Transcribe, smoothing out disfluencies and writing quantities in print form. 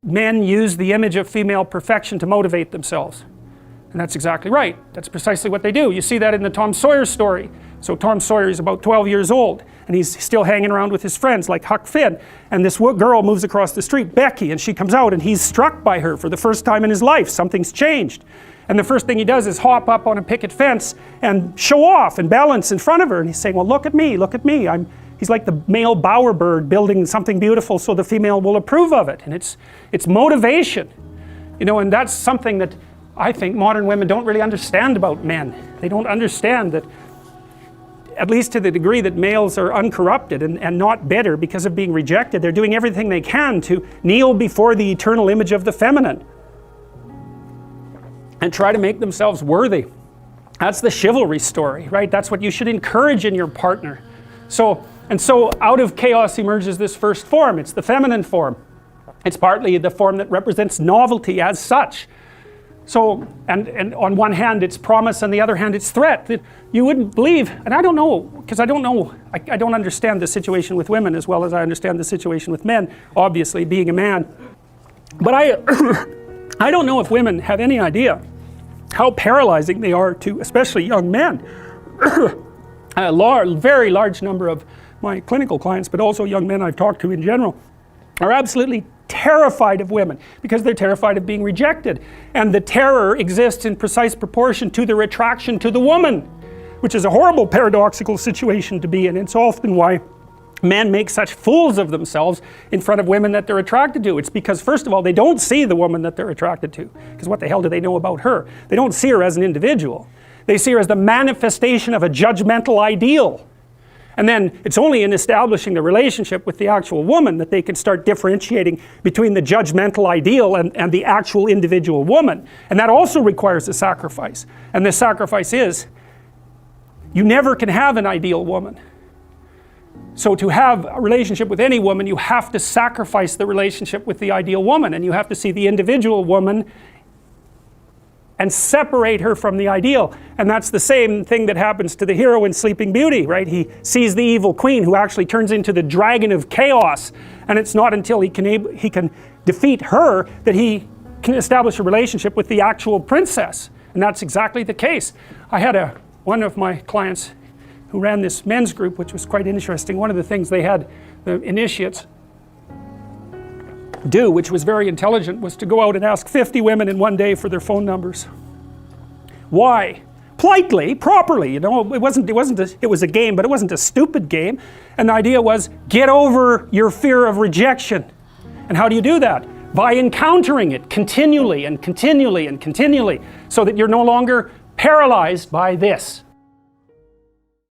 men use the image of female perfection to motivate themselves. And that's exactly right. That's precisely what they do. You see that in the Tom Sawyer story. So Tom Sawyer is about 12 years old and he's still hanging around with his friends like Huck Finn, and this girl moves across the street, Becky, and she comes out and he's struck by her for the first time in his life. Something's changed. And the first thing he does is hop up on a picket fence and show off and balance in front of her, and he's saying, well, look at me, look at me. He's like the male bowerbird building something beautiful so the female will approve of it. And it's motivation, you know, and that's something that I think modern women don't really understand about men. They don't understand that, at least to the degree that males are uncorrupted and not bitter because of being rejected, they're doing everything they can to kneel before the eternal image of the feminine and try to make themselves worthy. That's the chivalry story, right? That's what you should encourage in your partner. So out of chaos emerges this first form. It's the feminine form. It's partly the form that represents novelty as such. So, and on one hand it's promise, on the other hand it's threat. That you wouldn't believe, and I don't know, because I don't understand the situation with women as well as I understand the situation with men, obviously, being a man. But I don't know if women have any idea how paralyzing they are to, especially young men. A very large number of my clinical clients, but also young men I've talked to in general, are absolutely terrified of women because they're terrified of being rejected, and the terror exists in precise proportion to the attraction to the woman, which is a horrible paradoxical situation to be in. It's often why men make such fools of themselves in front of women that they're attracted to. It's because, first of all, they don't see the woman that they're attracted to, because what the hell do they know about her? They don't see her as an individual. They see her as the manifestation of a judgmental ideal. And then it's only in establishing the relationship with the actual woman that they can start differentiating between the judgmental ideal and the actual individual woman. And that also requires a sacrifice. And the sacrifice is, you never can have an ideal woman. So to have a relationship with any woman, you have to sacrifice the relationship with the ideal woman, and you have to see the individual woman and separate her from the ideal. And that's the same thing that happens to the hero in Sleeping Beauty, right? He sees the evil queen who actually turns into the dragon of chaos, and it's not until he can defeat her that he can establish a relationship with the actual princess. And that's exactly the case. I had one of my clients who ran this men's group, which was quite interesting. One of the things they had the initiates do, which was very intelligent, was to go out and ask 50 women in one day for their phone numbers. Why? Politely, properly, you know. It was a game, but it wasn't a stupid game. And the idea was, get over your fear of rejection. And how do you do that? By encountering it continually and continually and continually, so that you're no longer paralyzed by this.